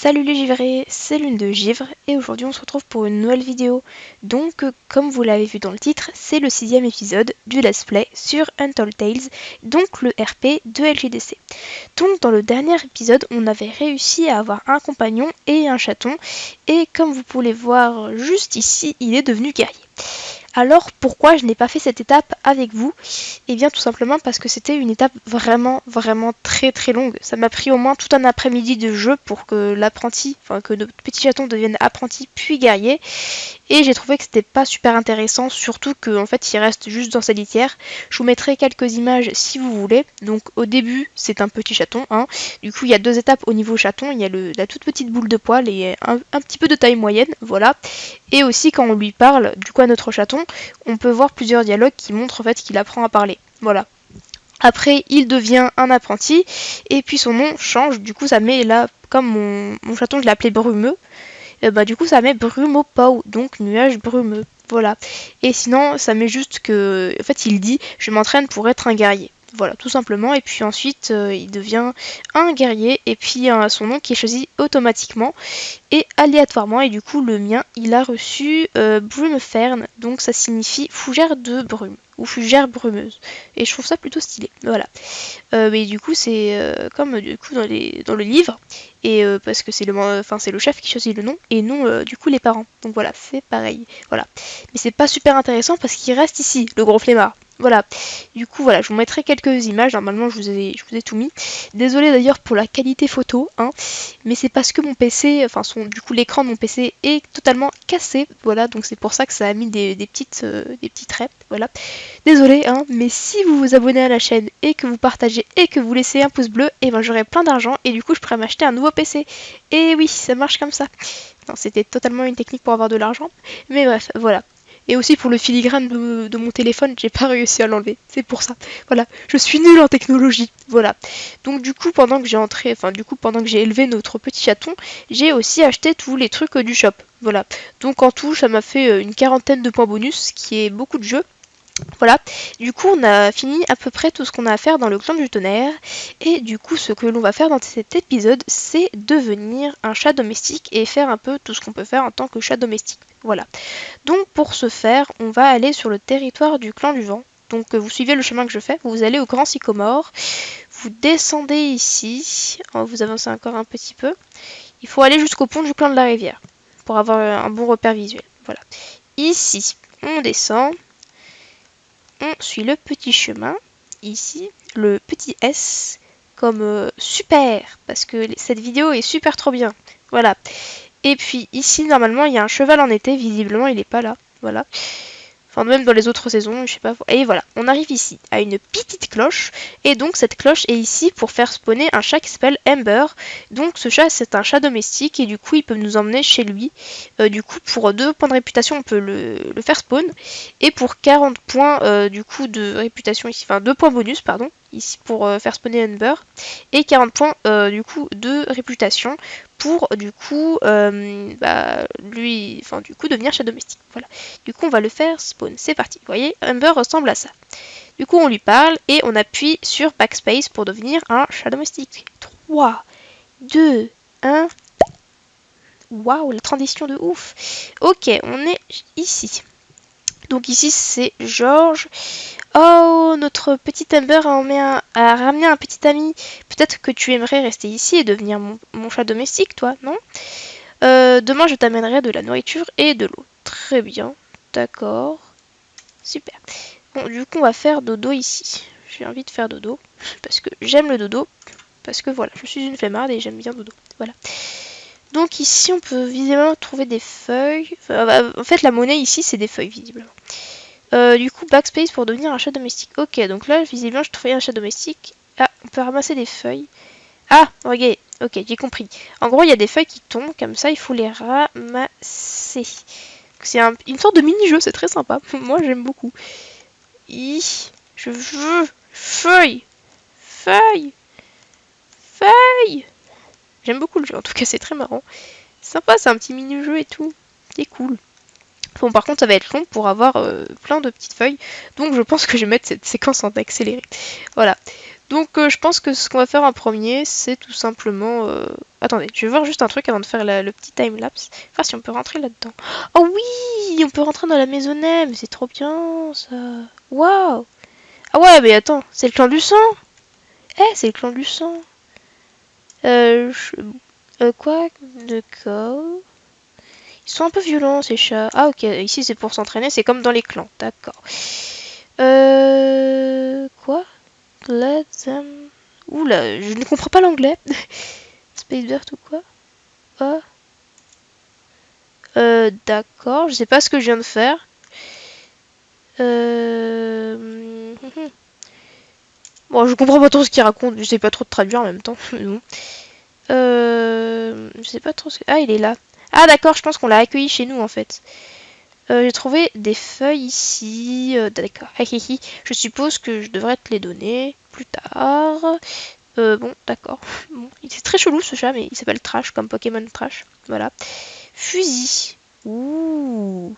Salut les givrés, c'est Lune de Givre et aujourd'hui on se retrouve pour une nouvelle vidéo. Donc comme vous l'avez vu dans le titre, c'est le 6e épisode du Let's Play sur Untold Tales, donc le RP de LGDC. Donc dans le dernier épisode, on avait réussi à avoir un compagnon et un chaton et comme vous pouvez voir juste ici, il est devenu guerrier. Alors pourquoi je n'ai pas fait cette étape avec vous? Eh bien tout simplement parce que c'était une étape vraiment très longue. Ça m'a pris au moins tout un après-midi de jeu pour que l'apprenti, enfin que notre petit chaton devienne apprenti puis guerrier. Et j'ai trouvé que c'était pas super intéressant, surtout qu'en fait il reste juste dans sa litière. Je vous mettrai quelques images si vous voulez. Donc au début c'est un petit chaton, hein. Du coup il y a deux étapes au niveau chaton, il y a la toute petite boule de poil et un petit peu de taille moyenne, voilà. Et aussi quand on lui parle, du coup à notre chaton, on peut voir plusieurs dialogues qui montrent en fait qu'il apprend à parler, voilà. Après, il devient un apprenti, et puis son nom change, du coup ça met là, comme mon chaton je l'ai appelé Brumeux, du coup ça met Brumopau, donc nuage brumeux, voilà. Et sinon ça met juste que, en fait il dit, je m'entraîne pour être un guerrier. Voilà, tout simplement, et puis ensuite il devient un guerrier, et puis son nom qui est choisi automatiquement et aléatoirement, et du coup le mien il a reçu Brumefern, donc ça signifie fougère de brume ou fougère brumeuse, et je trouve ça plutôt stylé, voilà. Mais du coup c'est comme du coup dans le livre, et parce que c'est le chef qui choisit le nom et non du coup les parents, donc voilà, c'est pareil, voilà. Mais c'est pas super intéressant parce qu'il reste ici le gros flemmard. Voilà, du coup voilà, je vous mettrai quelques images, normalement je vous ai tout mis. Désolée d'ailleurs pour la qualité photo, hein, mais c'est parce que mon PC, du coup l'écran de mon PC est totalement cassé, voilà, donc c'est pour ça que ça a mis des petites traits, voilà. Désolée, hein, mais si vous vous abonnez à la chaîne et que vous partagez et que vous laissez un pouce bleu, et ben j'aurai plein d'argent et du coup je pourrais m'acheter un nouveau PC. Et oui, ça marche comme ça. Non, c'était totalement une technique pour avoir de l'argent, mais bref, voilà. Et aussi pour le filigrane de mon téléphone, j'ai pas réussi à l'enlever. C'est pour ça. Voilà, je suis nulle en technologie. Voilà. Donc du coup, pendant que j'ai élevé notre petit chaton, j'ai aussi acheté tous les trucs du shop. Voilà. Donc en tout, ça m'a fait une quarantaine de points bonus, ce qui est beaucoup de jeux. Voilà, du coup on a fini à peu près tout ce qu'on a à faire dans le clan du tonnerre, et du coup ce que l'on va faire dans cet épisode, c'est devenir un chat domestique et faire un peu tout ce qu'on peut faire en tant que chat domestique. Voilà, donc pour ce faire, on va aller sur le territoire du clan du vent. Donc vous suivez le chemin que je fais, vous allez au grand sycomore, vous descendez ici, vous avancez encore un petit peu, il faut aller jusqu'au pont du clan de la rivière, pour avoir un bon repère visuel. Voilà, ici on descend, on suit le petit chemin, ici, le petit S, comme super, parce que cette vidéo est super trop bien, voilà. Et puis ici, normalement, il y a un cheval en été, visiblement, il n'est pas là, voilà. Enfin, même dans les autres saisons, je sais pas. Et voilà, on arrive ici à une petite cloche. Et donc, cette cloche est ici pour faire spawner un chat qui s'appelle Ember. Donc, ce chat, c'est un chat domestique. Et du coup, il peut nous emmener chez lui. Du coup, pour 2 points de réputation, on peut le faire spawn. Et pour 40 points, du coup, de réputation ici. Enfin, 2 points bonus, pardon. Ici, pour faire spawner Ember. Et 40 points, du coup, de réputation. Pour, du coup, devenir chat domestique. Voilà. Du coup, on va le faire spawn. C'est parti. Vous voyez, Ember ressemble à ça. Du coup, on lui parle et on appuie sur Backspace pour devenir un chat domestique. 3, 2, 1. Waouh, la transition de ouf. Ok, on est ici. Donc ici, c'est George. Oh, notre petit Ember a ramené un petit ami. Peut-être que tu aimerais rester ici et devenir mon chat domestique, toi, non? Demain, je t'amènerai de la nourriture et de l'eau. Très bien, d'accord. Super. Bon, du coup, on va faire dodo ici. J'ai envie de faire dodo, parce que j'aime le dodo. Parce que voilà, je suis une flemmarde et j'aime bien dodo. Voilà. Donc ici, on peut visiblement trouver des feuilles. En fait, la monnaie ici, c'est des feuilles, visiblement. Du coup, backspace pour devenir un chat domestique. Ok, donc là, visiblement, je trouvais un chat domestique. Ah, on peut ramasser des feuilles. Ah, ok, j'ai compris. En gros, il y a des feuilles qui tombent, comme ça, il faut les ramasser. C'est une sorte de mini-jeu, c'est très sympa. Moi, j'aime beaucoup. Je veux feuille, feuille, feuille. J'aime beaucoup le jeu, en tout cas, c'est très marrant. C'est sympa, c'est un petit mini-jeu et tout. C'est cool. Bon, par contre, ça va être long pour avoir plein de petites feuilles. Donc, je pense que je vais mettre cette séquence en accéléré. Voilà. Donc je pense que ce qu'on va faire en premier, c'est tout simplement... Attendez, je vais voir juste un truc avant de faire le petit timelapse. Voir si on peut rentrer là-dedans. Oh oui, on peut rentrer dans la maisonnette, mais c'est trop bien ça. Waouh. Ah ouais, mais attends, c'est le clan du sang. Eh, c'est le clan du sang. Quoi? D'accord. Ils sont un peu violents ces chats. Ah ok, ici c'est pour s'entraîner, c'est comme dans les clans, d'accord. Quoi? Let them... Oula, je ne comprends pas l'anglais. Space Dirt ou quoi? Oh. D'accord, je sais pas ce que je viens de faire. Bon, je comprends pas trop ce qu'il raconte, je sais pas trop de traduire en même temps. Non. Je sais pas trop ce que... Ah, il est là. Ah d'accord, je pense qu'on l'a accueilli chez nous en fait. J'ai trouvé des feuilles ici. D'accord. Je suppose que je devrais te les donner plus tard. Bon, d'accord. Bon, il est très chelou ce chat, mais il s'appelle Trash, comme Pokémon Trash. Voilà. Fusil. Ouh.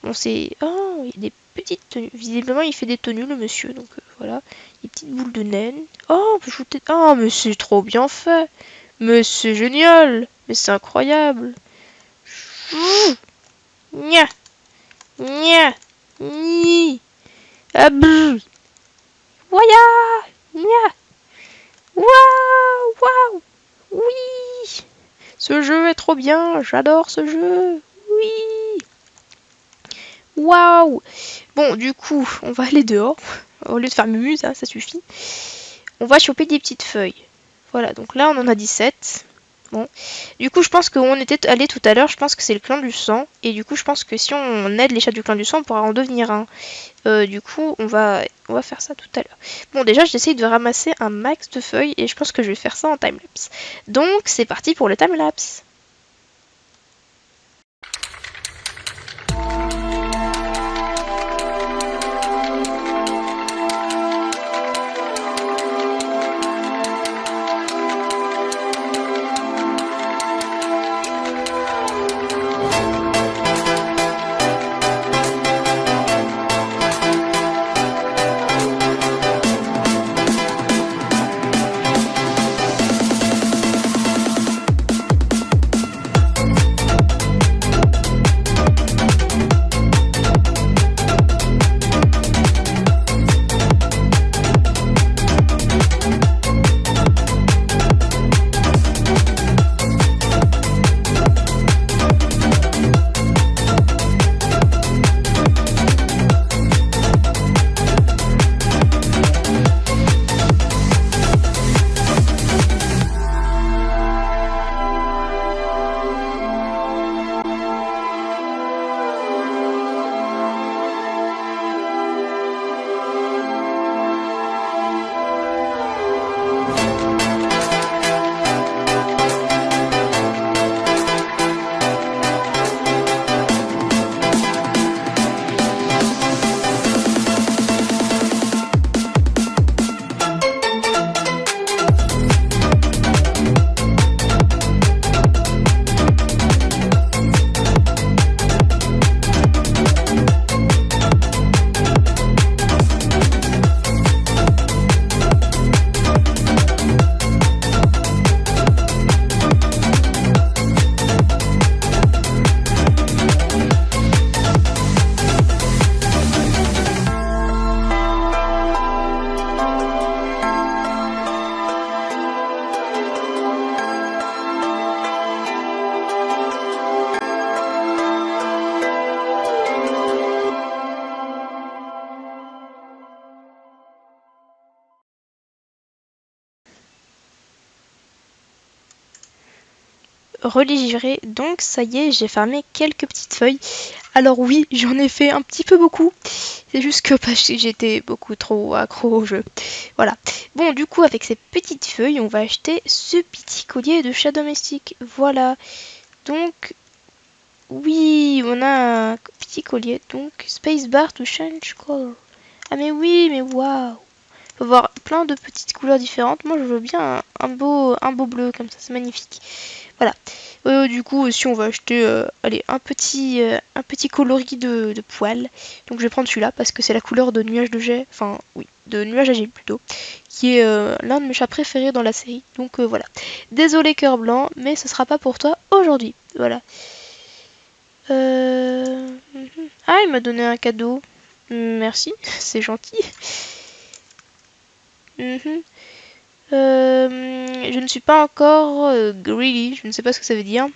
Bon, c'est... Oh, il y a des petites tenues. Visiblement, il fait des tenues, le monsieur. Donc, voilà. Des petites boules de naine. Oh, on peut shooter... Oh, mais c'est trop bien fait. Mais c'est génial. Mais c'est incroyable. Nya. Nya. Ni. Ah, brr. Waya. Nya. Waouh. Waouh. Oui. Ce jeu est trop bien. J'adore ce jeu. Oui. Waouh. Bon, du coup, on va aller dehors. Au lieu de faire mumuse, hein, ça suffit. On va choper des petites feuilles. Voilà, donc là, on en a 17. Bon. Du coup, je pense qu'on était allé tout à l'heure, je pense que c'est le clan du sang. Et du coup, je pense que si on aide les chats du clan du sang, on pourra en devenir un. Du coup, on va faire ça tout à l'heure. Bon, déjà, j'essaye de ramasser un max de feuilles et je pense que je vais faire ça en timelapse. Donc, c'est parti pour le timelapse. Religirer, donc ça y est, j'ai farmé quelques petites feuilles. Alors oui, j'en ai fait un petit peu beaucoup. C'est juste que j'étais beaucoup trop accro au jeu. Voilà. Bon, du coup, avec ces petites feuilles, on va acheter ce petit collier de chat domestique. Voilà. Donc, oui, on a un petit collier. Donc, spacebar to change color. Ah mais oui, mais waouh. Faut voir plein de petites couleurs différentes. Moi, je veux bien un beau bleu comme ça, c'est magnifique. Voilà. Du coup, aussi, on va acheter allez, un petit coloris de poils. Donc, je vais prendre celui-là parce que c'est la couleur de nuage de jet. Enfin, oui, de Nuage Agile plutôt, qui est l'un de mes chats préférés dans la série. Donc voilà. Désolé cœur blanc, mais ce sera pas pour toi aujourd'hui. Voilà. Ah, il m'a donné un cadeau. Merci, c'est gentil. Je ne suis pas encore greedy, je ne sais pas ce que ça veut dire.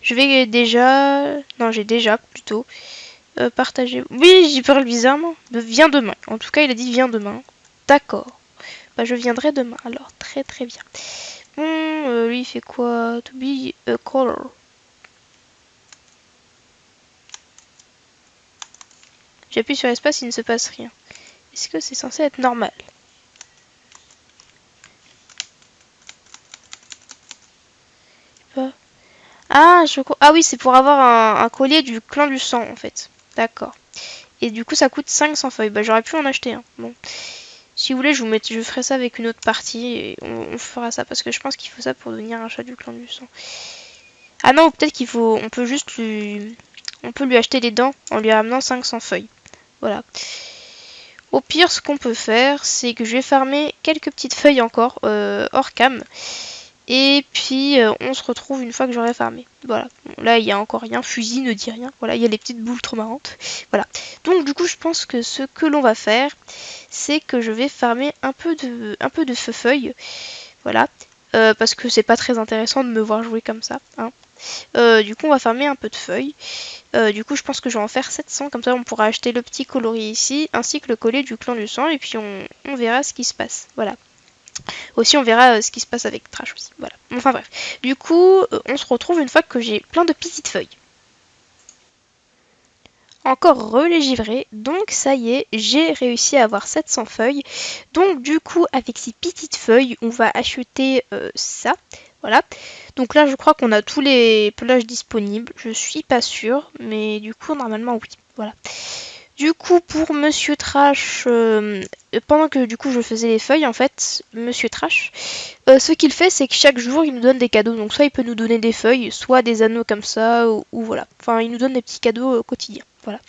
Je vais déjà... Non, j'ai déjà plutôt partagé... Oui, j'y parle bizarrement. Viens demain. En tout cas, il a dit viens demain. D'accord. Bah, je viendrai demain. Alors, très très bien. Bon, lui, il fait quoi? To be a color. J'appuie sur espace, il ne se passe rien. Est-ce que c'est censé être normal? Ah, ah oui, c'est pour avoir un collier du clan du sang, en fait. D'accord. Et du coup, ça coûte 500 feuilles. Bah, j'aurais pu en acheter un. Bon. Si vous voulez, je ferai ça avec une autre partie. Et on fera ça. Parce que je pense qu'il faut ça pour devenir un chat du clan du sang. Ah non, peut-être qu'il faut... On peut juste lui... On peut lui acheter des dents en lui ramenant 500 feuilles. Voilà. Au pire, ce qu'on peut faire, c'est que je vais farmer quelques petites feuilles encore, hors cam. Et puis on se retrouve une fois que j'aurai farmé. Voilà. Bon, là il y a encore rien. Fusil ne dit rien. Voilà, il y a les petites boules trop marrantes. Voilà. Donc du coup je pense que ce que l'on va faire, c'est que je vais farmer un peu de feu-feuille. Voilà. Parce que c'est pas très intéressant de me voir jouer comme ça. Hein. Du coup on va farmer un peu de feuilles. Du coup je pense que je vais en faire 700. Comme ça on pourra acheter le petit coloris ici. Ainsi que le collier du clan du sang. Et puis on verra ce qui se passe. Voilà. Aussi, on verra ce qui se passe avec Trash aussi. Voilà. Enfin bref. Du coup, on se retrouve une fois que j'ai plein de petites feuilles. Encore relais givré. Donc ça y est, j'ai réussi à avoir 700 feuilles. Donc du coup, avec ces petites feuilles, on va acheter ça. Voilà. Donc là, je crois qu'on a tous les pelages disponibles. Je suis pas sûre. Mais du coup, normalement, oui. Voilà. Du coup, pour Monsieur Trash, pendant que du coup je faisais les feuilles, en fait, Monsieur Trash, ce qu'il fait, c'est que chaque jour, il nous donne des cadeaux. Donc soit il peut nous donner des feuilles, soit des anneaux comme ça, ou voilà. Enfin, il nous donne des petits cadeaux quotidiens. Voilà.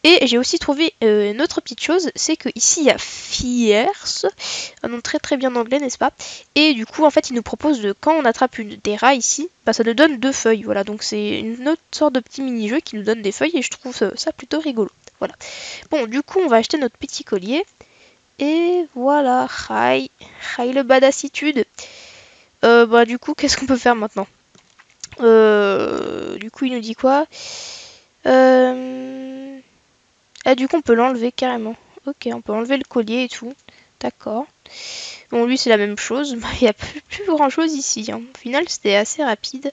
Et j'ai aussi trouvé une autre petite chose, c'est que ici il y a Fierce, un nom très très bien anglais, n'est-ce pas? Et du coup, en fait, il nous propose de, quand on attrape des rats ici, bah, ça nous donne 2 feuilles. Voilà, donc c'est une autre sorte de petit mini-jeu qui nous donne des feuilles et je trouve ça plutôt rigolo. Voilà. Bon, du coup, on va acheter notre petit collier. Et voilà, Rai le badassitude. Bah, du coup, qu'est-ce qu'on peut faire maintenant? Du coup, il nous dit quoi? Ah, du coup, on peut l'enlever carrément. Ok, on peut enlever le collier et tout. D'accord. Bon, lui, c'est la même chose. Il n'y a plus grand-chose ici. Hein. Au final, c'était assez rapide.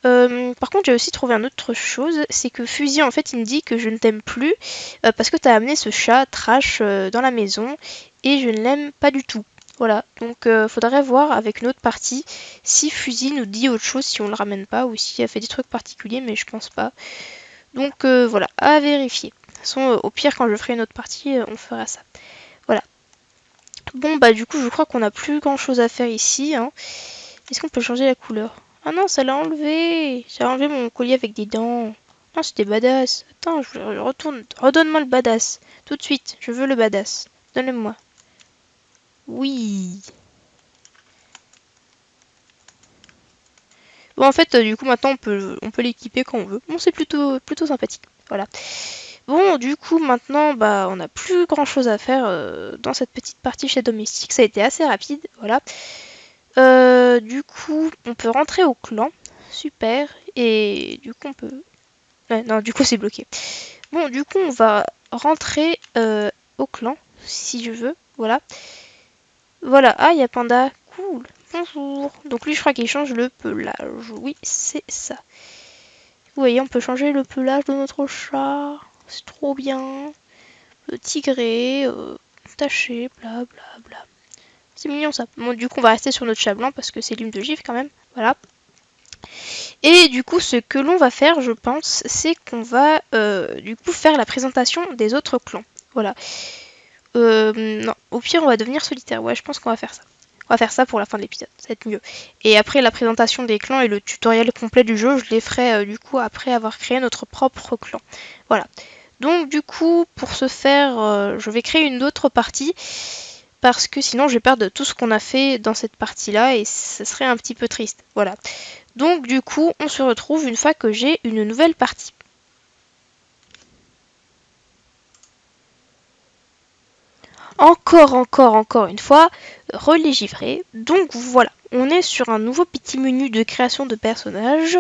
Par contre, j'ai aussi trouvé une autre chose. C'est que Fusil, en fait, il me dit que je ne t'aime plus. Parce que tu as amené ce chat Trash dans la maison. Et je ne l'aime pas du tout. Voilà. Donc, faudrait voir avec une autre partie si Fusil nous dit autre chose, si on le ramène pas. Ou s'il a fait des trucs particuliers, mais je pense pas. Donc, voilà. À vérifier. De toute façon, au pire, quand je ferai une autre partie, on fera ça. Voilà. Bon, bah du coup, je crois qu'on n'a plus grand chose à faire ici. Hein. Est-ce qu'on peut changer la couleur? Ah non, ça l'a enlevé. Ça a enlevé mon collier avec des dents. Non, c'était badass. Attends, je retourne. Redonne-moi le badass. Tout de suite, je veux le badass. Donne-le-moi. Oui. Bon, en fait, du coup, maintenant, on peut l'équiper quand on veut. Bon, c'est plutôt sympathique. Voilà. Bon, du coup, maintenant, bah, on n'a plus grand chose à faire dans cette petite partie chez Domestique. Ça a été assez rapide, voilà. Du coup, on peut rentrer au clan. Super. Et du coup, on peut... Ouais, non, du coup, c'est bloqué. Bon, du coup, on va rentrer au clan, si je veux. Voilà. Voilà. Ah, il y a Panda. Cool. Bonjour. Donc lui, je crois qu'il change le pelage. Oui, c'est ça. Vous voyez, on peut changer le pelage de notre chat. C'est trop bien. Tigré, taché, bla bla bla. C'est mignon ça. Bon, du coup, on va rester sur notre chat blanc parce que c'est l'huile de givre quand même. Voilà. Et du coup, ce que l'on va faire, je pense, c'est qu'on va du coup faire la présentation des autres clans. Voilà. Non, au pire, on va devenir solitaire. Ouais, je pense qu'on va faire ça. On va faire ça pour la fin de l'épisode, ça va être mieux. Et après la présentation des clans et le tutoriel complet du jeu, je les ferai du coup après avoir créé notre propre clan. Voilà. Donc du coup, pour ce faire, je vais créer une autre partie parce que sinon je vais perdre tout ce qu'on a fait dans cette partie-là et ce serait un petit peu triste. Voilà. Donc du coup, on se retrouve une fois que j'ai une nouvelle partie. Encore une fois, relais givré. Donc voilà, on est sur un nouveau petit menu de création de personnages.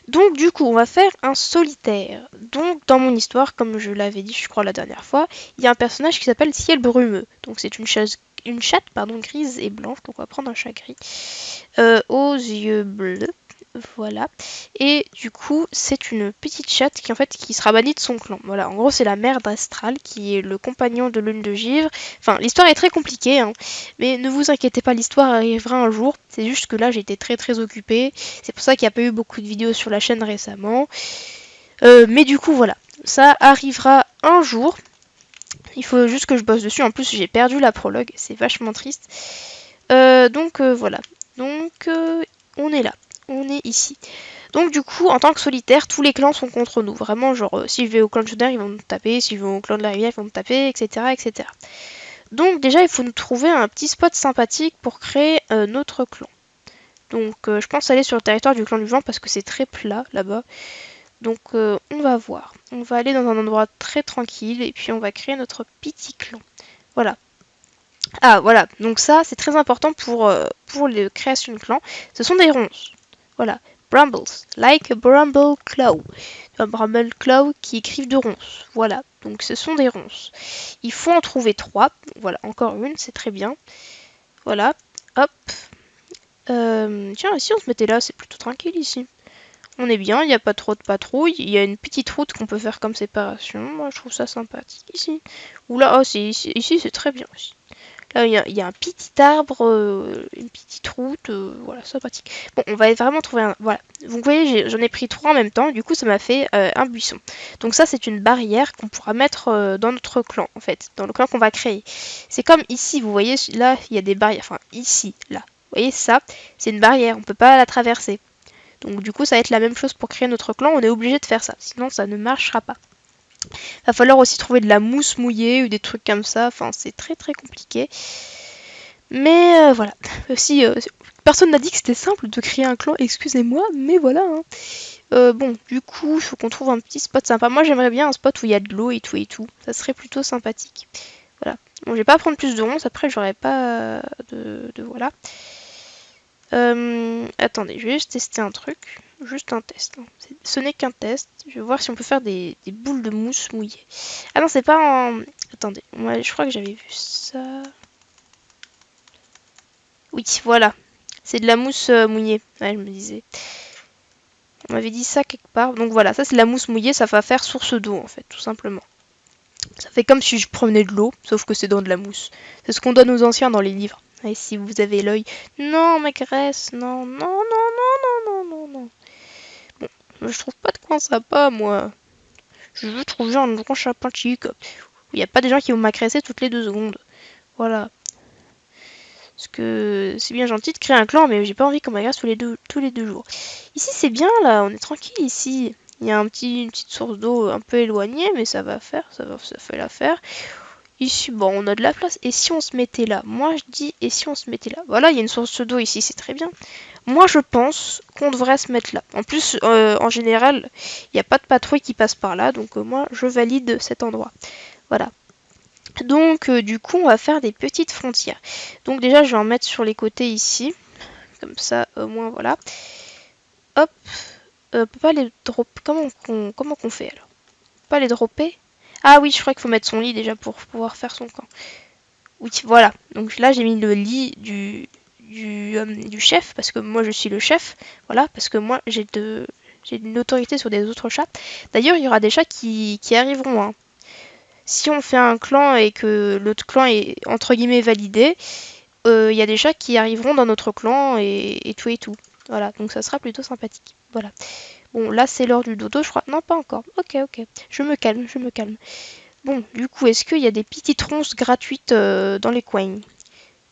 Donc du coup, on va faire un solitaire. Donc dans mon histoire, comme je l'avais dit, je crois la dernière fois, il y a un personnage qui s'appelle Ciel Brumeux. Donc c'est une chatte grise et blanche, donc on va prendre un chat gris, aux yeux bleus. Voilà. Et du coup, c'est une petite chatte qui sera bannie de son clan. Voilà, en gros, c'est la mère d'Astral qui est le compagnon de Lune de Givre. Enfin, l'histoire est très compliquée, hein, mais ne vous inquiétez pas, l'histoire arrivera un jour. C'est juste que là, j'étais très occupée. C'est pour ça qu'il n'y a pas eu beaucoup de vidéos sur la chaîne récemment. Mais du coup, voilà, ça arrivera un jour. Il faut juste que je bosse dessus. En plus, j'ai perdu la prologue. C'est vachement triste. Donc, voilà. Donc, on est là. On est ici. Donc du coup, en tant que solitaire, tous les clans sont contre nous. Vraiment, genre, si je vais au clan de Chauder, ils vont me taper. Si je vais au clan de la rivière, ils vont me taper, etc. Donc déjà, il faut nous trouver un petit spot sympathique pour créer notre clan. Donc je pense aller sur le territoire du clan du vent parce que c'est très plat là-bas. Donc on va voir. On va aller dans un endroit très tranquille et puis on va créer notre petit clan. Voilà. Ah voilà, donc ça c'est très important pour les créations de clans. Ce sont des ronces. Voilà. Brambles, like a bramble claw. Un bramble claw qui écrivent de ronces. Voilà, donc ce sont des ronces. Il faut en trouver 3. Voilà, encore une, c'est très bien. Voilà, hop. Tiens, si on se mettait là, c'est plutôt tranquille ici. On est bien, il n'y a pas trop de patrouilles. Il y a une petite route qu'on peut faire comme séparation. Moi, je trouve ça sympathique ici. Oula, oh, ici c'est très bien aussi. Là, il y a un petit arbre, une petite route, voilà, sympathique. Bon, on va vraiment trouver un... Voilà. Vous voyez, j'en ai pris 3 en même temps, du coup, ça m'a fait un buisson. Donc ça, c'est une barrière qu'on pourra mettre dans notre clan, en fait, dans le clan qu'on va créer. C'est comme ici, vous voyez, là, il y a des barrières, enfin, ici, là. Vous voyez, ça, c'est une barrière, on peut pas la traverser. Donc du coup, ça va être la même chose pour créer notre clan, on est obligé de faire ça, sinon ça ne marchera pas. Va falloir aussi trouver de la mousse mouillée ou des trucs comme ça. Enfin, c'est très compliqué. Mais voilà. Aussi, personne n'a dit que c'était simple de créer un clan, excusez-moi, mais voilà. Hein. Bon, du coup, il faut qu'on trouve un petit spot sympa. Moi, j'aimerais bien un spot où il y a de l'eau et tout. Ça serait plutôt sympathique. Voilà. Bon, je vais pas prendre plus de ronces. Après, j'aurai pas de voilà. Attendez, je vais juste tester un truc. Juste un test. Hein. Ce n'est qu'un test. Je vais voir si on peut faire des boules de mousse mouillées. Ah non, c'est pas en... Attendez, moi, je crois que j'avais vu ça. Oui, voilà. C'est de la mousse mouillée. Ouais, je me disais. On m'avait dit ça quelque part. Donc voilà, ça c'est de la mousse mouillée. Ça va faire source d'eau, en fait, tout simplement. Ça fait comme si je promenais de l'eau, sauf que c'est dans de la mousse. C'est ce qu'on donne aux anciens dans les livres. Et si vous avez l'œil... Non, ma graisse, non. Bon, je trouve pas de coin sympa, moi. Je veux trouver un grand chapin chic. Il n'y a pas des gens qui vont m'agresser toutes les 2 secondes. Voilà. Parce que c'est bien gentil de créer un clan, mais j'ai pas envie qu'on m'agresse tous les deux jours. Ici, c'est bien, là. On est tranquille, ici. Il y a une petite source d'eau un peu éloignée, mais ça va faire. Ça fait l'affaire. Ici, bon, on a de la place. Et si on se mettait là? Moi, je dis, et si on se mettait là? Voilà, il y a une source d'eau ici, c'est très bien. Moi, je pense qu'on devrait se mettre là. En plus, en général, il n'y a pas de patrouille qui passe par là. Donc, moi, je valide cet endroit. Voilà. Donc, du coup, on va faire des petites frontières. Donc, déjà, je vais en mettre sur les côtés ici. Comme ça, au moins, voilà. Hop. On peut pas les dropper. Comment qu'on fait, alors? Pas les dropper? Ah oui, je crois qu'il faut mettre son lit déjà pour pouvoir faire son camp. Oui, voilà. Donc là, j'ai mis le lit du chef, parce que moi, je suis le chef. Voilà, parce que moi, j'ai une autorité sur des autres chats. D'ailleurs, il y aura des chats qui arriveront. Hein. Si on fait un clan et que l'autre clan est, entre guillemets, validé, il y a des chats qui arriveront dans notre clan et tout. Voilà, donc ça sera plutôt sympathique. Voilà. Bon, là, c'est l'heure du dodo, je crois. Non, pas encore. Ok. Je me calme. Bon, du coup, est-ce qu'il y a des petites ronces gratuites dans les coins?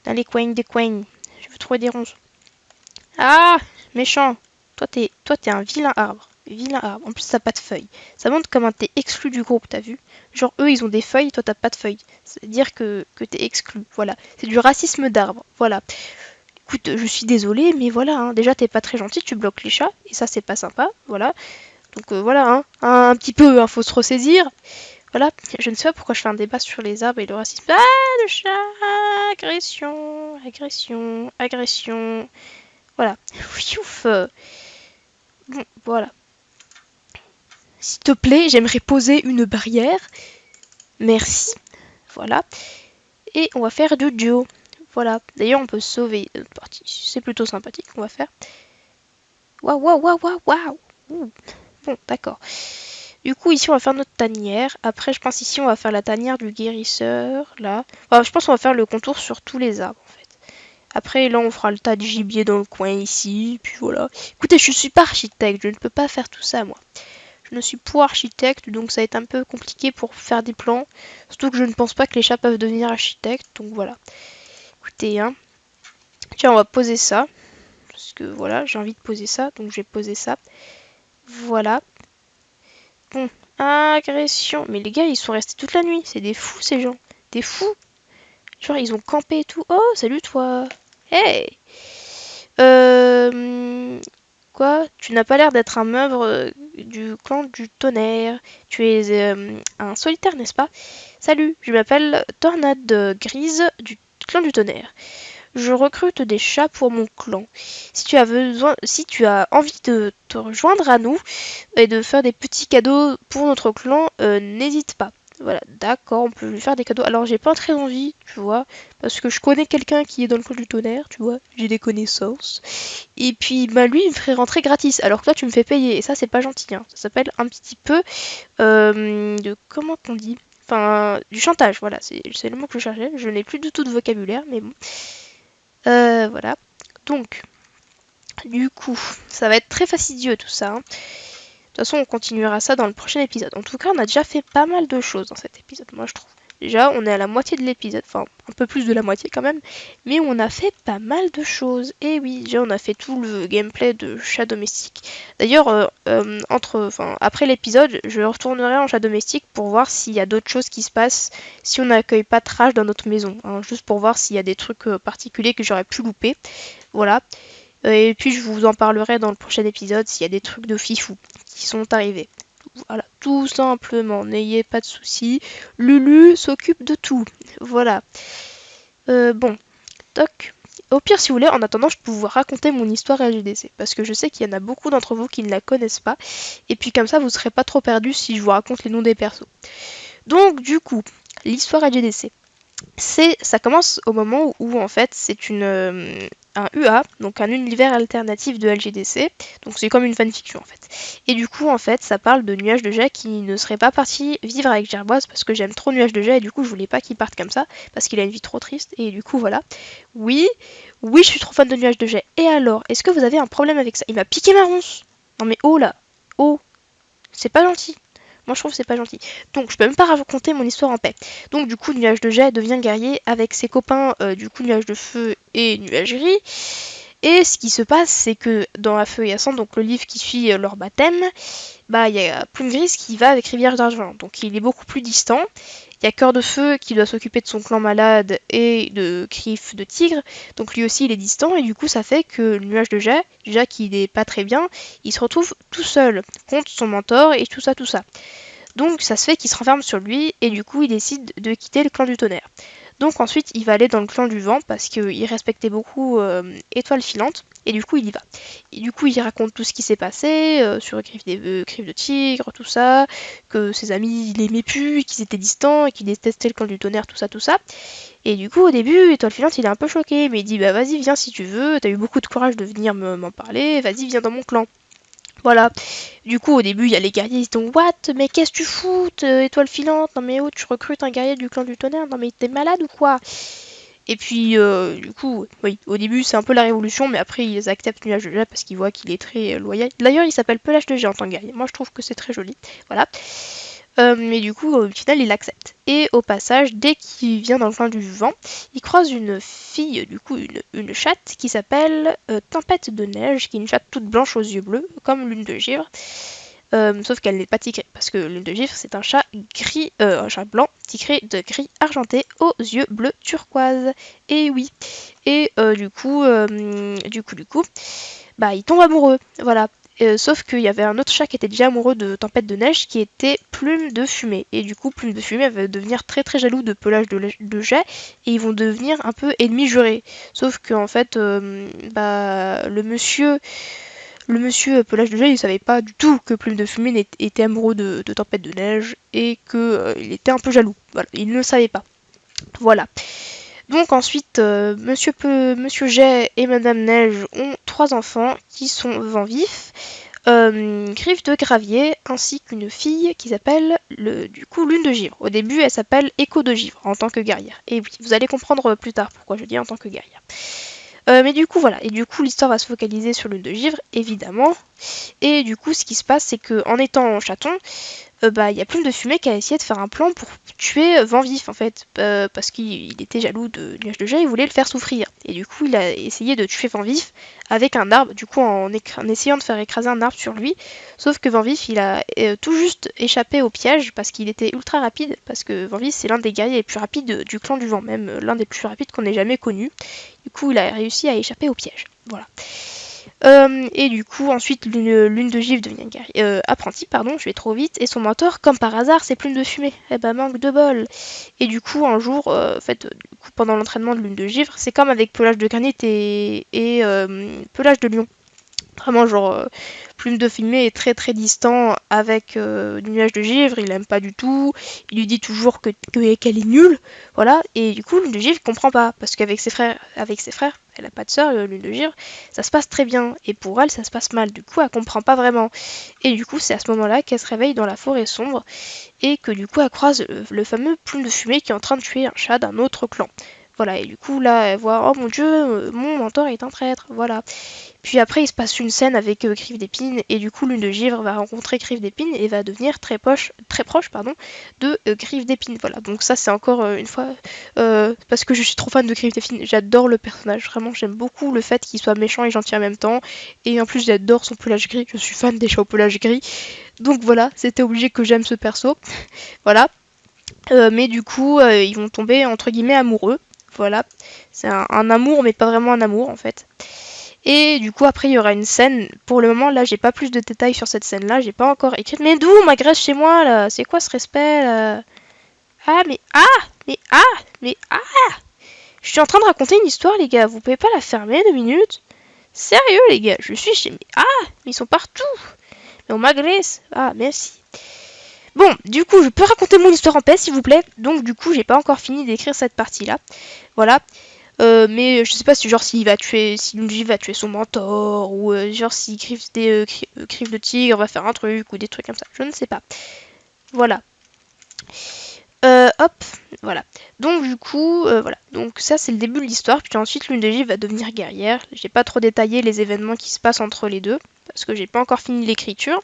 Dans les coins des coins. Je veux trouver des ronces. Ah, méchant. Toi, t'es un vilain arbre. Vilain arbre. En plus, t'as pas de feuilles. Ça montre comment t'es exclu du groupe, t'as vu? Genre, eux, ils ont des feuilles, toi, t'as pas de feuilles. C'est-à-dire que t'es exclu. Voilà. C'est du racisme d'arbre. Voilà. Écoute, je suis désolée, mais voilà. Hein. Déjà, t'es pas très gentil, tu bloques les chats. Et ça, c'est pas sympa. Voilà. Donc, voilà. Hein. Un petit peu, hein, faut se ressaisir. Voilà. Je ne sais pas pourquoi je fais un débat sur les arbres et le racisme. Ah, le chat! Agression, agression, agression. Voilà. Ouf. Bon, voilà. S'il te plaît, j'aimerais poser une barrière. Merci. Voilà. Et on va faire du duo. Voilà. D'ailleurs, on peut sauver notre partie. C'est plutôt sympathique. On va faire. Waouh, waouh, waouh, waouh, waouh. Bon, d'accord. Du coup, ici, on va faire notre tanière. Après, je pense ici, on va faire la tanière du guérisseur. Là. Enfin, je pense qu'on va faire le contour sur tous les arbres, en fait. Après, là, on fera le tas de gibier dans le coin ici. Puis voilà. Écoutez, je suis pas architecte. Je ne peux pas faire tout ça, moi. Je ne suis pas architecte, donc ça va être un peu compliqué pour faire des plans. Surtout que je ne pense pas que les chats peuvent devenir architectes, donc voilà. Écoutez, hein. Tiens, on va poser ça. Parce que voilà, j'ai envie de poser ça, donc je vais poser ça. Voilà. Bon, agression. Mais les gars, ils sont restés toute la nuit. C'est des fous, ces gens. Des fous. Genre, ils ont campé et tout. Oh, salut toi. Hey. Quoi? Tu n'as pas l'air d'être un membre du clan du tonnerre. Tu es un solitaire, n'est-ce pas? Salut, je m'appelle Tornade Grise du clan du tonnerre. Je recrute des chats pour mon clan. Si tu as envie de te rejoindre à nous et de faire des petits cadeaux pour notre clan, n'hésite pas. Voilà, d'accord, on peut lui faire des cadeaux. Alors j'ai pas très envie, tu vois, parce que je connais quelqu'un qui est dans le clan du tonnerre, tu vois, j'ai des connaissances. Et puis bah lui il me ferait rentrer gratis, alors que toi tu me fais payer, et ça c'est pas gentil, hein. Ça s'appelle un petit peu de comment qu'on dit, enfin du chantage, voilà, c'est le mot que je cherchais. Je n'ai plus du tout de vocabulaire, mais bon. Voilà. Donc, du coup, ça va être très fastidieux tout ça. Hein. De toute façon, on continuera ça dans le prochain épisode. En tout cas, on a déjà fait pas mal de choses dans cet épisode, moi je trouve. Déjà, on est à la moitié de l'épisode, enfin un peu plus de la moitié quand même, mais on a fait pas mal de choses. Et oui, déjà on a fait tout le gameplay de chat domestique. D'ailleurs, après l'épisode, je retournerai en chat domestique pour voir s'il y a d'autres choses qui se passent, si on n'accueille pas de rage dans notre maison, hein, juste pour voir s'il y a des trucs particuliers que j'aurais pu louper. Voilà. Et puis je vous en parlerai dans le prochain épisode s'il y a des trucs de fifou qui sont arrivés. Voilà, tout simplement, n'ayez pas de soucis. Lulu s'occupe de tout. Voilà. Bon, toc. Au pire, si vous voulez, en attendant, je peux vous raconter mon histoire LGDC. Parce que je sais qu'il y en a beaucoup d'entre vous qui ne la connaissent pas. Et puis comme ça, vous ne serez pas trop perdus si je vous raconte les noms des persos. Donc, du coup, l'histoire LGDC. Ça commence au moment où en fait, c'est un UA, donc un univers alternatif de LGDC. Donc c'est comme une fanfiction en fait. Et du coup en fait ça parle de Nuage de Jet qui ne serait pas parti vivre avec Gerboise parce que j'aime trop Nuage de Jet et du coup je voulais pas qu'il parte comme ça parce qu'il a une vie trop triste et du coup voilà. Oui, je suis trop fan de Nuage de Jet. Et alors, est-ce que vous avez un problème avec ça? Il m'a piqué ma ronce. Non mais oh là, oh, c'est pas gentil. Moi je trouve que c'est pas gentil. Donc je peux même pas raconter mon histoire en paix. Donc du coup Nuage de Jet devient guerrier avec ses copains du coup Nuage de Feu et Nuagerie. Et ce qui se passe c'est que dans La Feu et à Sang, donc le livre qui suit leur baptême, bah il y a Plume Grise qui va avec Rivière d'Argent. Donc il est beaucoup plus distant. Il y a Cœur de Feu qui doit s'occuper de son clan malade et de Griffe de Tigre. Donc lui aussi il est distant et du coup ça fait que le Nuage de Jet, déjà qu'il est pas très bien, il se retrouve tout seul contre son mentor et tout ça. Donc ça se fait qu'il se renferme sur lui et du coup il décide de quitter le clan du tonnerre. Donc ensuite il va aller dans le clan du vent parce qu'il respectait beaucoup Étoile Filante et du coup il y va. Et du coup il raconte tout ce qui s'est passé sur Griffe de Tigre, tout ça, que ses amis l'aimaient plus, qu'ils étaient distants et qu'ils détestaient le clan du tonnerre, tout ça. Et du coup au début Étoile Filante il est un peu choqué mais il dit bah vas-y viens si tu veux, t'as eu beaucoup de courage de venir m'en parler, vas-y viens dans mon clan. Voilà. Du coup, au début, il y a les guerriers, ils se disent what? Mais qu'est-ce que tu fous, Étoile Filante? Non mais oh, tu recrutes un guerrier du clan du tonnerre? Non mais t'es malade ou quoi? Et puis, du coup, oui, au début, c'est un peu la révolution, mais après, ils acceptent Nuage de Jet parce qu'ils voient qu'il est très loyal. D'ailleurs, il s'appelle Pelage de Jet en tant que guerrier. Moi, je trouve que c'est très joli. Voilà. Mais du coup, au final, il accepte. Et au passage, dès qu'il vient dans le clan du vent, il croise une fille, du coup, une chatte qui s'appelle Tempête de Neige, qui est une chatte toute blanche aux yeux bleus, comme Lune de Givre. sauf qu'elle n'est pas tigrée, parce que Lune de Givre c'est un chat gris, un chat blanc tigré de gris argenté aux yeux bleus turquoise. Et oui. Et du coup, bah il tombe amoureux, voilà. Sauf qu'il y avait un autre chat qui était déjà amoureux de Tempête de Neige qui était Plume de Fumée. Et du coup, Plume de Fumée va devenir très très jaloux de Pelage de Jet et ils vont devenir un peu ennemis jurés. Sauf qu'en fait, le monsieur Pelage de Jet, il savait pas du tout que Plume de Fumée était amoureux de Tempête de Neige et qu'il était un peu jaloux. Voilà, il ne le savait pas. Voilà. Donc ensuite, Monsieur Jet et Madame Neige ont 3 enfants qui sont Vent Vif, Griffe de Gravier, ainsi qu'une fille qui s'appelle Lune de Givre. Au début, elle s'appelle Écho de Givre en tant que guerrière. Et oui, vous allez comprendre plus tard pourquoi je dis en tant que guerrière. Mais du coup, voilà. Et du coup, l'histoire va se focaliser sur Lune de Givre, évidemment. Et du coup, ce qui se passe, c'est qu'en étant chaton, il y a Plume de Fumée qui a essayé de faire un plan pour tuer Vent Vif en fait, parce qu'il était jaloux de Nuage de Jet, il voulait le faire souffrir. Et du coup, il a essayé de tuer Vent Vif avec un arbre, du coup en essayant de faire écraser un arbre sur lui. Sauf que Vent Vif, il a tout juste échappé au piège parce qu'il était ultra rapide, parce que Vent Vif c'est l'un des guerriers les plus rapides du clan du vent, même l'un des plus rapides qu'on ait jamais connu. Du coup, il a réussi à échapper au piège. Voilà. Et du coup, ensuite, Lune de Givre devient apprenti, je vais trop vite, et son mentor, comme par hasard, c'est Plume de Fumée. Eh ben, manque de bol. Et du coup, un jour, pendant l'entraînement de Lune de Givre, c'est comme avec Pelage de Granit et Pelage de Lion. Vraiment, Plume de Fumée est très très distant avec Nuage de Givre, il aime pas du tout, il lui dit toujours qu'elle est nulle, voilà, et du coup, Lune de Givre comprend pas, parce qu'avec ses frères, elle a pas de sœur, Lune de Givre, ça se passe très bien, et pour elle, ça se passe mal, du coup, elle comprend pas vraiment. Et du coup, c'est à ce moment-là qu'elle se réveille dans la forêt sombre, et que du coup, elle croise le fameux Plume de Fumée qui est en train de tuer un chat d'un autre clan. Voilà, et du coup, là, elle voit, oh mon dieu, mon mentor est un traître, voilà. Puis après, il se passe une scène avec Griffe d'Épine, et du coup, Lune de Givre va rencontrer Griffe d'Épine et va devenir très proche de Griffe d'Épine. Voilà, donc ça, c'est encore une fois, parce que je suis trop fan de Griffe d'Épine, j'adore le personnage, vraiment, j'aime beaucoup le fait qu'il soit méchant et gentil en même temps, et en plus, j'adore son pelage gris, je suis fan des chats au pelage gris, donc voilà, c'était obligé que j'aime ce perso, voilà. Mais du coup, ils vont tomber, entre guillemets, amoureux. Voilà, c'est un amour, mais pas vraiment un amour en fait. Et du coup, après, il y aura une scène. Pour le moment, là, j'ai pas plus de détails sur cette scène-là. J'ai pas encore écrit. Mais d'où m'agresse chez moi là? C'est quoi ce respect là? Ah, mais ah! Mais ah! Mais ah! Je suis en train de raconter une histoire, les gars. Vous pouvez pas la fermer 2 minutes? Sérieux, les gars, je suis chez. Mais ah! Mais ils sont partout! Mais on m'agresse! Ah, merci. Bon, du coup, je peux raconter mon histoire en paix, s'il vous plaît. Donc, du coup, j'ai pas encore fini d'écrire cette partie-là. Voilà. Mais je sais pas si si Lungi va tuer son mentor, ou genre si Griffe de Tigre va faire un truc, ou des trucs comme ça. Je ne sais pas. Voilà. Hop, voilà. Donc du coup, voilà. Donc ça c'est le début de l'histoire. Puis ensuite Lune de Givre va devenir guerrière. J'ai pas trop détaillé les événements qui se passent entre les deux, parce que j'ai pas encore fini l'écriture.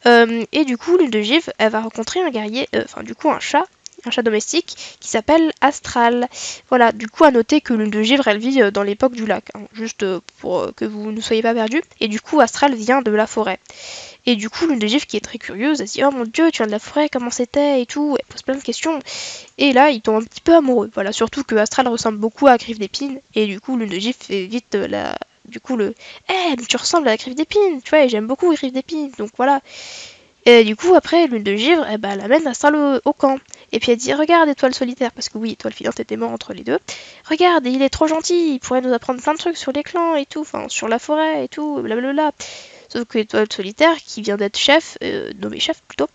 Et du coup, Lune de Givre, elle va rencontrer un guerrier, un chat domestique qui s'appelle Astral. Voilà, du coup à noter que Lune de Givre elle vit dans l'époque du lac, hein, juste pour que vous ne soyez pas perdus. Et du coup Astral vient de la forêt. Et du coup Lune de Givre qui est très curieuse, elle se dit oh mon dieu tu viens de la forêt, comment c'était et tout, elle pose plein de questions. Et là il tombe un petit peu amoureux, voilà, surtout que Astral ressemble beaucoup à Griffe d'Épine. Et du coup Lune de Givre fait vite mais tu ressembles à Griffe d'Épine, tu vois, et j'aime beaucoup Griffe d'Épine, donc voilà. Et du coup, après, Lune de Givre, elle amène Astral au camp. Et puis elle dit, regarde, Étoile solitaire, parce que oui, Étoile filante était mort entre les deux. Regarde, il est trop gentil, il pourrait nous apprendre plein de trucs sur les clans et tout, enfin, sur la forêt et tout, blablabla. Sauf que Étoile solitaire, qui vient d'être nommé chef plutôt,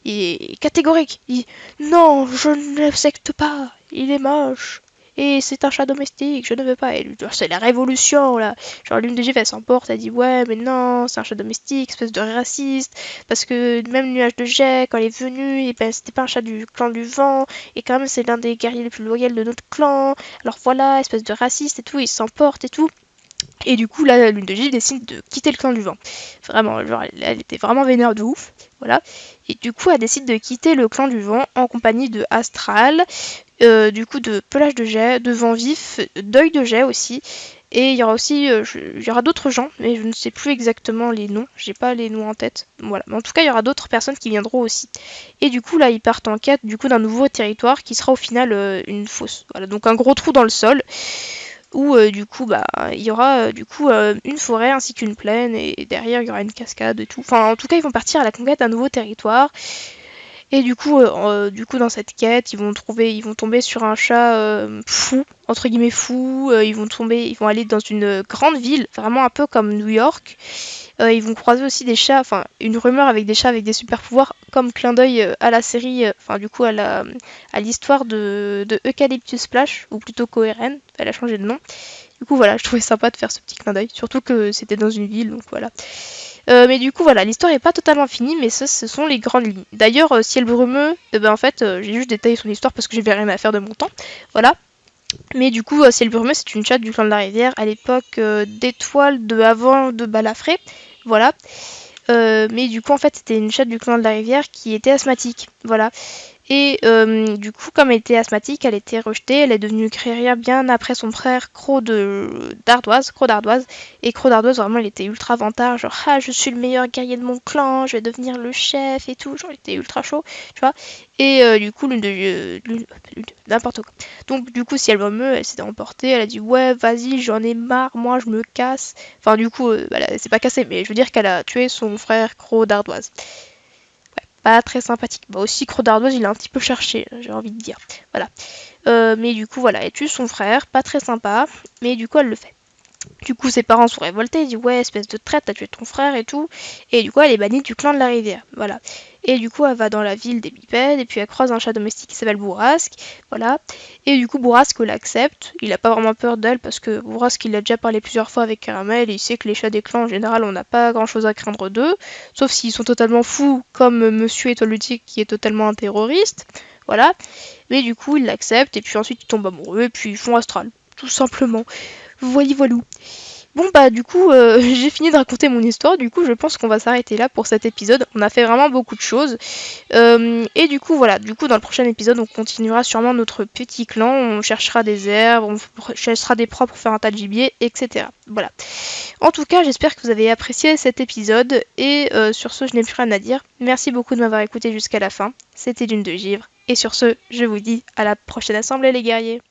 il est catégorique. Il dit, non, je ne l'accepte pas, il est moche. Et c'est un chat domestique, je ne veux pas. Et c'est la révolution là. Genre Lune de Givre elle s'emporte, elle dit ouais mais non, c'est un chat domestique, espèce de raciste. Parce que même Nuage de Jet, quand il est venu, et ben c'était pas un chat du clan du vent. Et quand même c'est l'un des guerriers les plus loyaux de notre clan. Alors voilà, espèce de raciste et tout, il s'emporte et tout. Et du coup, là, Lune de Givre décide de quitter le clan du vent. Vraiment, genre, elle était vraiment vénère de ouf. Voilà. Et du coup, elle décide de quitter le clan du vent en compagnie de Astral, du coup, de Pelage de Jet, de Vent Vif, d'Œil de Jet aussi, Et il y aura aussi, il y aura d'autres gens, mais je ne sais plus exactement les noms, j'ai pas les noms en tête. Voilà, mais en tout cas il y aura d'autres personnes qui viendront aussi. Et du coup là ils partent en quête du coup d'un nouveau territoire qui sera au final une fosse. Voilà, donc un gros trou dans le sol où du coup bah il y aura une forêt ainsi qu'une plaine et derrière il y aura une cascade et tout. Enfin en tout cas ils vont partir à la conquête d'un nouveau territoire. Et du coup, dans cette quête, ils vont tomber sur un chat fou, entre guillemets fou. Ils vont aller dans une grande ville, vraiment un peu comme New York. Ils vont croiser aussi des chats, enfin une rumeur avec des chats avec des super pouvoirs, comme clin d'œil à la série, enfin du coup à l'histoire de Eucalyptus Splash, ou plutôt Coeren. Elle a changé de nom. Du coup voilà, je trouvais sympa de faire ce petit clin d'œil, surtout que c'était dans une ville, donc voilà. Mais du coup, voilà, l'histoire est pas totalement finie, mais ce sont les grandes lignes. D'ailleurs, Ciel brumeux, en fait, j'ai juste détaillé son histoire parce que j'avais rien à faire de mon temps. Voilà. Mais du coup, Ciel brumeux, c'est une chatte du clan de la rivière à l'époque d'étoiles de avant de Balafré. Voilà. Mais du coup, en fait, c'était une chatte du clan de la rivière qui était asthmatique. Voilà. Et du coup, comme elle était asthmatique, elle était rejetée. Elle est devenue guerrière bien après son frère Croc d'Ardoise. Et Croc d'Ardoise, vraiment, il était ultra vantard. Genre, ah, je suis le meilleur guerrier de mon clan, je vais devenir le chef et tout. Genre, il était ultra chaud, tu vois. Et du coup, n'importe quoi. Donc, du coup, si elle veut elle s'était emportée. Elle a dit, ouais, vas-y, j'en ai marre, moi, je me casse. Enfin, du coup, elle s'est pas cassée, mais je veux dire qu'elle a tué son frère Croc d'Ardoise. Pas très sympathique. Bah aussi Croc d'Ardoise il a un petit peu cherché, j'ai envie de dire. Voilà. Mais du coup voilà, elle tue son frère, pas très sympa, mais du coup elle le fait. Du coup ses parents sont révoltés, ils disent ouais espèce de traite, t'as tué ton frère et tout. Et du coup elle est bannie du clan de la rivière. Voilà. Et du coup elle va dans la ville des bipèdes et puis elle croise un chat domestique qui s'appelle Bourrasque. Voilà. Et du coup Bourrasque l'accepte. Il a pas vraiment peur d'elle parce que Bourrasque il a déjà parlé plusieurs fois avec Caramel et il sait que les chats des clans en général on n'a pas grand chose à craindre d'eux. Sauf s'ils sont totalement fous comme Monsieur Étoile Ludique qui est totalement un terroriste. Voilà. Mais du coup il l'accepte et puis ensuite ils tombent amoureux et puis ils font astral. Tout simplement. Voyez voilou. Bon bah du coup j'ai fini de raconter mon histoire, du coup je pense qu'on va s'arrêter là pour cet épisode. On a fait vraiment beaucoup de choses. Et du coup voilà, du coup dans le prochain épisode on continuera sûrement notre petit clan, on cherchera des herbes, on cherchera des proies pour faire un tas de gibier, etc. Voilà. En tout cas j'espère que vous avez apprécié cet épisode et sur ce je n'ai plus rien à dire. Merci beaucoup de m'avoir écouté jusqu'à la fin. C'était Lune de Givre. Et sur ce, je vous dis à la prochaine assemblée les guerriers.